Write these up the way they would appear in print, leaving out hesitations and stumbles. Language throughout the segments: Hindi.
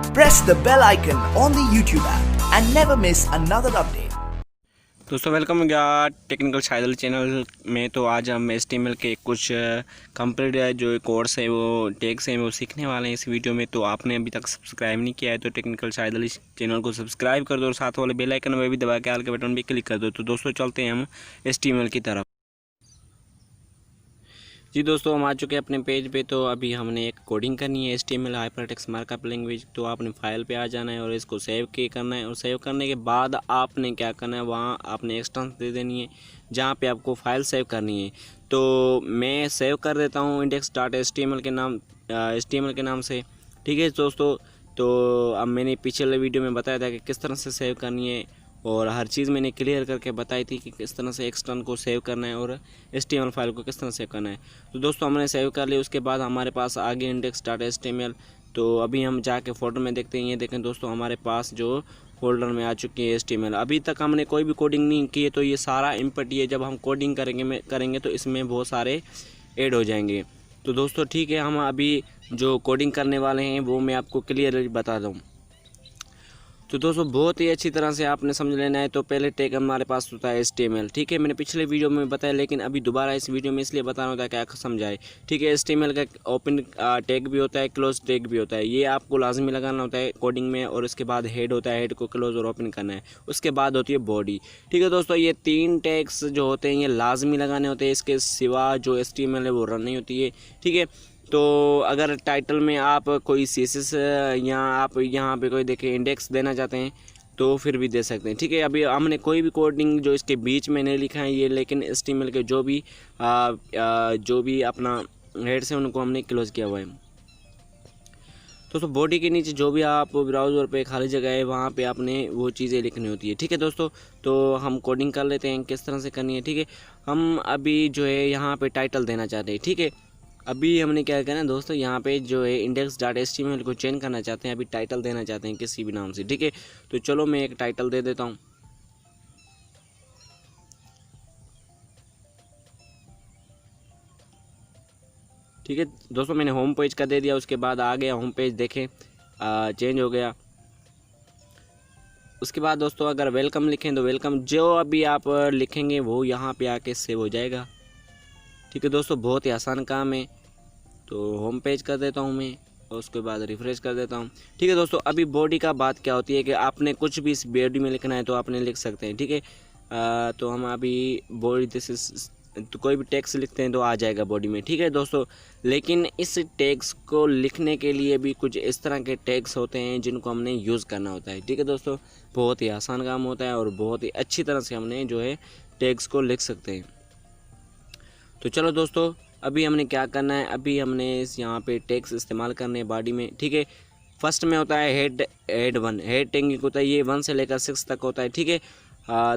Press the bell icon on the YouTube app and never miss another update. दोस्तों वेलकम गया टेक्निकल शायदल चैनल में। तो आज हम HTML के कुछ कंप्लीट जो कोर्स है वो टैग्स हैं वो सीखने वाले हैं इस वीडियो में। तो आपने अभी तक सब्सक्राइब नहीं किया है तो टेक्निकल शायदल इस चैनल को सब्सक्राइब कर दो और साथ वाले बेल आइकन में भी दबा के आल के बटन भी क्लिक कर दो। तो दोस्तों चलते हैं हम HTML की तरफ। जी दोस्तों हम आ चुके हैं अपने पेज पे। तो अभी हमने एक कोडिंग करनी है HTML हाइपरटेक्स्ट मार्कअप लैंग्वेज। तो आपने फाइल पे आ जाना है और इसको सेव के करना है और सेव करने के बाद आपने क्या करना है, वहाँ आपने एक्सटेंशन दे देनी है जहाँ पे आपको फाइल सेव करनी है। तो मैं सेव कर देता हूँ index.html के नाम से। ठीक है दोस्तों, तो अब मैंने पिछले वीडियो में बताया था कि किस तरह से सेव करनी है और हर चीज़ मैंने क्लियर करके बताई थी कि किस तरह से एक्सटर्न को सेव करना है और HTML फाइल को किस तरह सेव करना है। तो दोस्तों हमने सेव कर लिया, उसके बाद हमारे पास आ गया index.html। तो अभी हम जाके फोल्डर में देखते हैं। ये देखें दोस्तों हमारे पास जो फोल्डर में आ चुकी है HTML। अभी तक हमने कोई भी कोडिंग नहीं की है तो ये सारा इनपुट ये जब हम कोडिंग करेंगे तो इसमें बहुत सारे ऐड हो जाएंगे। तो दोस्तों ठीक है, हम अभी जो कोडिंग करने वाले हैं वो मैं आपको क्लियर बता दूँ। तो दोस्तों बहुत ही अच्छी तरह से आपने समझ लेना है। तो पहले टैग हमारे पास होता है HTML। ठीक है, मैंने पिछले वीडियो में बताया लेकिन अभी दोबारा इस वीडियो में इसलिए बताना होता है क्या समझाए। ठीक है, HTML का ओपन टैग भी होता है, क्लोज टैग भी होता है। ये आपको लाजमी लगाना होता है कोडिंग में। और उसके बाद हेड होता है, हेड को क्लोज और ओपन करना है। उसके बाद होती है बॉडी। ठीक है दोस्तों, ये तीन टैग्स जो होते हैं ये लाजमी लगाने होते हैं, इसके सिवा जो HTML है वो रन नहीं होती है। ठीक है, तो अगर टाइटल में आप कोई CSS या आप यहाँ पे कोई देखें इंडेक्स देना चाहते हैं तो फिर भी दे सकते हैं। ठीक है, अभी हमने कोई भी कोडिंग जो इसके बीच में नहीं लिखा है ये, लेकिन HTML के जो भी अपना हेड्स हैं उनको हमने क्लोज किया हुआ है। दोस्तों बॉडी के नीचे जो भी आप ब्राउज़र पे खाली जगह है वहाँ पे आपने वो चीज़ें लिखनी होती है। ठीक है दोस्तों, तो हम कोडिंग कर लेते हैं किस तरह से करनी है। ठीक है, हम अभी जो है यहाँ पे टाइटल देना चाहते हैं। ठीक है, अभी हमने क्या करना है दोस्तों, यहाँ पे जो है index.html को चेंज करना चाहते हैं, अभी टाइटल देना चाहते हैं किसी भी नाम से। ठीक है, तो चलो मैं एक टाइटल दे देता हूँ। ठीक है दोस्तों, मैंने होम पेज का दे दिया, उसके बाद आ गया होम पेज, देखें चेंज हो गया। उसके बाद दोस्तों अगर वेलकम लिखें तो वेलकम जो अभी आप लिखेंगे वो यहाँ पे आके सेव हो जाएगा। ठीक है दोस्तों, बहुत ही आसान काम है। तो होम पेज कर देता हूँ मैं और उसके बाद रिफ़्रेश कर देता हूँ। ठीक है दोस्तों, अभी बॉडी का बात क्या होती है कि आपने कुछ भी इस बॉडी में लिखना है तो आपने लिख सकते हैं। ठीक है, तो हम अभी बॉडी तो कोई भी टेक्स्ट लिखते हैं तो आ जाएगा बॉडी में। ठीक है दोस्तों, लेकिन इस टेक्स्ट को लिखने के लिए भी कुछ इस तरह के टेक्स्ट होते हैं जिनको हमने यूज़ करना होता है। ठीक है दोस्तों, बहुत ही आसान काम होता है और बहुत ही अच्छी तरह से हमने जो है टेक्स्ट को लिख सकते हैं। तो चलो दोस्तों अभी हमने क्या करना है, अभी हमने इस यहाँ पे टैग्स इस्तेमाल करने हैं बॉडी में। ठीक है, फर्स्ट में होता है हेड 1, हेड टैगिंग होता है, ये 1 से लेकर 6 तक होता है। ठीक है,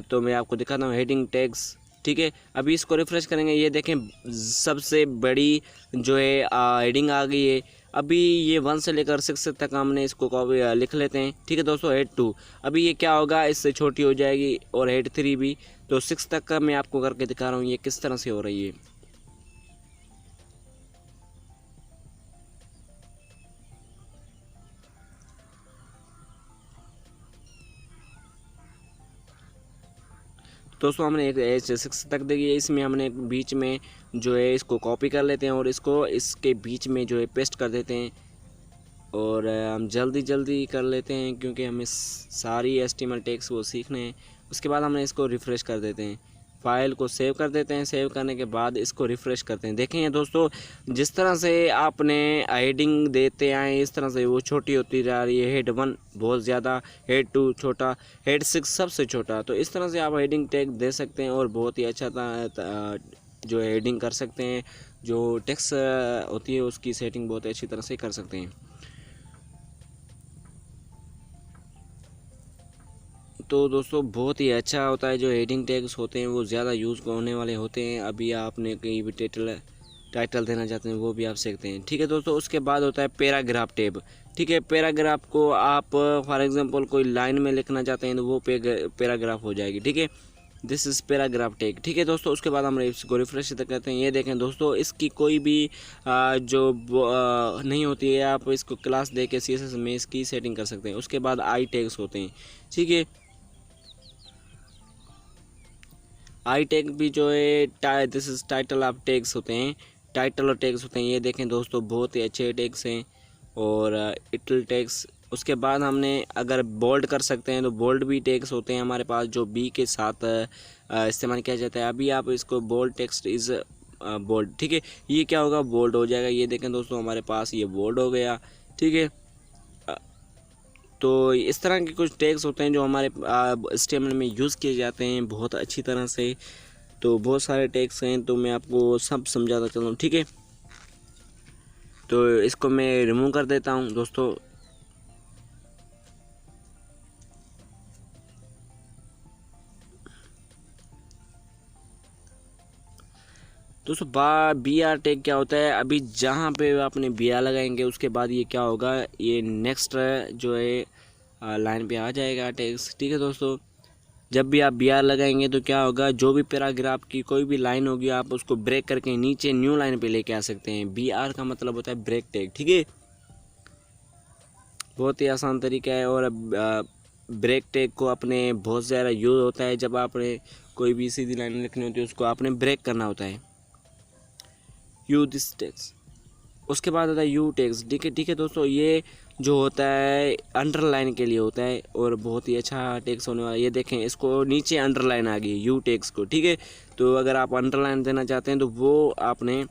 तो मैं आपको दिखाता हूँ हेडिंग टैग्स। ठीक है, अभी इसको रिफ्रेश करेंगे, ये देखें सबसे बड़ी जो है हेडिंग आ गई है। अभी ये 1 से लेकर 6 तक हमने इसको कॉपी लिख लेते हैं। ठीक है दोस्तों, हेड 2 अभी ये क्या होगा, इससे छोटी हो जाएगी और हेड 3 भी। तो 6 तक का मैं आपको करके दिखा रहा हूँ ये किस तरह से हो रही है। दोस्तों हमने एक 6 तक देखी है, इसमें हमने बीच में जो है इसको कॉपी कर लेते हैं और इसको इसके बीच में जो है पेस्ट कर देते हैं। और हम जल्दी कर लेते हैं क्योंकि हमें सारी HTML टैग्स वो सीखने हैं। उसके बाद हमने इसको रिफ़्रेश कर देते हैं, फाइल को सेव कर देते हैं। सेव करने के बाद इसको रिफ़्रेश करते हैं। देखें दोस्तों जिस तरह से आपने हेडिंग देते आए इस तरह से वो छोटी होती जा रही है। हेड 1 बहुत ज़्यादा, हेड 2 छोटा, हेड 6 सबसे छोटा। तो इस तरह से आप हेडिंग टैग दे सकते हैं और बहुत ही अच्छा जो हेडिंग कर सकते हैं। जो टेक्स्ट होती है उसकी सेटिंग बहुत अच्छी तरह से कर सकते हैं। तो दोस्तों बहुत ही अच्छा होता है, जो हेडिंग टैग्स होते हैं वो ज़्यादा यूज़ होने वाले होते हैं। अभी आपने कहीं भी टाइटल देना चाहते हैं वो भी आप सीखते हैं। ठीक है दोस्तों, उसके बाद होता है पैराग्राफ टैब। ठीक है, पैराग्राफ को आप फॉर एग्जांपल कोई लाइन में लिखना चाहते हैं तो वो पैराग्राफ हो जाएगी। ठीक है, दिस इज़ पैराग्राफ टैग। ठीक है दोस्तों, उसके बाद हम इसको रिफ्रेश करते हैं। ये देखें दोस्तों, इसकी कोई भी जो नहीं होती है, आप इसको क्लास दे के CSS में इसकी सेटिंग कर सकते हैं। उसके बाद आई टैग्स होते हैं। ठीक है, आई टैग भी जो है this is title of tags होते हैं, टाइटल और टैग्स होते हैं। ये देखें दोस्तों, बहुत ही अच्छे टैग्स हैं और इटल टैग्स। उसके बाद हमने अगर बोल्ड कर सकते हैं तो बोल्ड भी टैग्स होते हैं हमारे पास, जो बी के साथ इस्तेमाल किया जाता है। अभी आप इसको बोल्ड टेक्स्ट इज़ बोल्ड, ठीक है, ये क्या होगा, बोल्ड हो जाएगा। ये देखें दोस्तों, हमारे पास ये बोल्ड हो गया। ठीक है, तो इस तरह के कुछ टैग्स होते हैं जो हमारे HTML में यूज़ किए जाते हैं बहुत अच्छी तरह से। तो बहुत सारे टैग्स हैं, तो मैं आपको सब समझाता चलूँ। ठीक है, तो इसको मैं रिमूव कर देता हूँ दोस्तों। दोस्तों BR टैग क्या होता है, अभी जहाँ पे आपने BR लगाएंगे उसके बाद ये क्या होगा, ये नेक्स्ट जो है लाइन पे आ जाएगा टैग्स। ठीक है दोस्तों, जब भी आप BR लगाएंगे तो क्या होगा, जो भी पैराग्राफ की कोई भी लाइन होगी आप उसको ब्रेक करके नीचे न्यू लाइन पे लेके आ सकते हैं। BR का मतलब होता है ब्रेक टैग। ठीक है, बहुत ही आसान तरीका है। और ब्रेक टैग को अपने बहुत ज़्यादा यूज़ होता है जब आपने कोई भी सीधी लाइन लिखनी होती है, उसको आपने ब्रेक करना होता है। यू दिस टैग्स, उसके बाद आता है यू टैग्स। ठीक है दोस्तों, ये जो होता है अंडरलाइन के लिए होता है और बहुत ही अच्छा टैग्स होने वाला है। ये देखें, इसको नीचे अंडरलाइन आ गई यू टैग्स को। ठीक है, तो अगर आप अंडरलाइन देना चाहते हैं तो वो आपने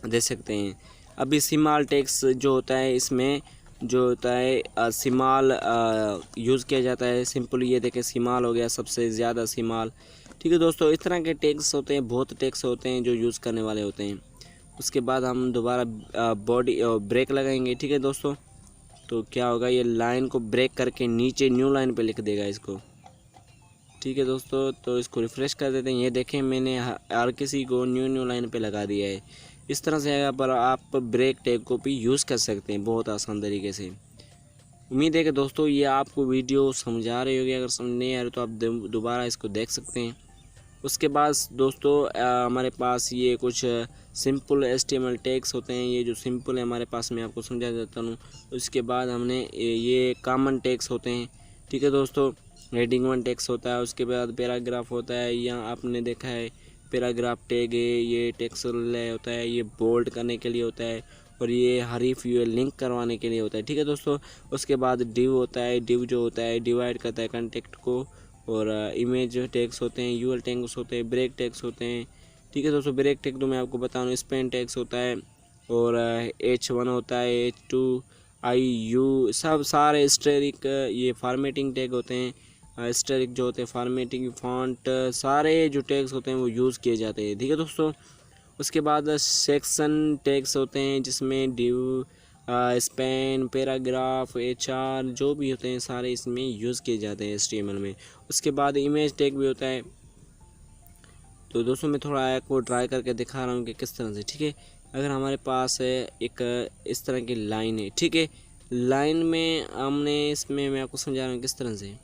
दे सकते हैं। अभी स्मॉल टैग्स जो होता है, इसमें जो होता है स्मॉल यूज़ किया जाता है सिंपल। ये देखें, स्मॉल हो गया, सबसे ज़्यादा स्मॉल। ठीक है दोस्तों, इस तरह के टैग्स होते हैं, बहुत टैग्स होते हैं जो यूज़ करने वाले होते हैं। उसके बाद हम दोबारा बॉडी ब्रेक लगाएंगे। ठीक है दोस्तों, तो क्या होगा, ये लाइन को ब्रेक करके नीचे न्यू लाइन पे लिख देगा इसको। ठीक है दोस्तों, तो इसको रिफ़्रेश कर देते हैं। ये देखें, मैंने हर किसी को न्यू लाइन पे लगा दिया है। इस तरह से पर आप ब्रेक टैग को भी यूज़ कर सकते हैं बहुत आसान तरीके से। उम्मीद है कि दोस्तों ये आपको वीडियो समझा रही होगी। अगर समझ नहीं आ रही तो आप दोबारा इसको देख सकते हैं। उसके बाद दोस्तों हमारे पास ये कुछ सिंपल HTML टैग्स होते हैं। ये जो सिंपल है हमारे पास, मैं आपको समझा देता हूँ। उसके बाद हमने ये कॉमन टैग्स होते हैं। ठीक है दोस्तों, हेडिंग 1 टैग्स होता है। उसके बाद पैराग्राफ होता है, यहाँ आपने देखा है पैराग्राफ टैग है। ये टेक्सचुअल होता है, ये बोल्ड करने के लिए होता है और ये हरीफ URL लिंक करवाने के लिए होता है। ठीक है दोस्तों, उसके बाद डिव होता है। डिव जो होता है डिवाइड करता है कंटेक्ट को। और इमेज टैग्स होते हैं, URL टैग्स होते हैं, ब्रेक टैग्स होते हैं। ठीक है दोस्तों, ब्रेक टैग तो मैं आपको बता रहा स्पेन टैग्स होता है और H1 होता है, H2 IU सब सारे स्टेरिक ये फॉर्मेटिंग टैग होते हैं। स्टेरिक जो होते हैं फॉर्मेटिंग फॉन्ट, सारे जो टैग्स होते हैं वो यूज़ किए जाते हैं। ठीक है दोस्तों, उसके बाद सेक्शन टैग्स होते हैं जिसमें डिव स्पेन पैराग्राफ HR जो भी होते हैं सारे इसमें यूज़ किए जाते हैं HTML में। उसके बाद इमेज टैग भी होता है। तो दोस्तों मैं थोड़ा आपको ट्राई करके दिखा रहा हूँ कि किस तरह से। ठीक है, अगर हमारे पास एक इस तरह की लाइन है। ठीक है, लाइन में हमने इसमें मैं आपको समझा रहा हूँ किस तरह से।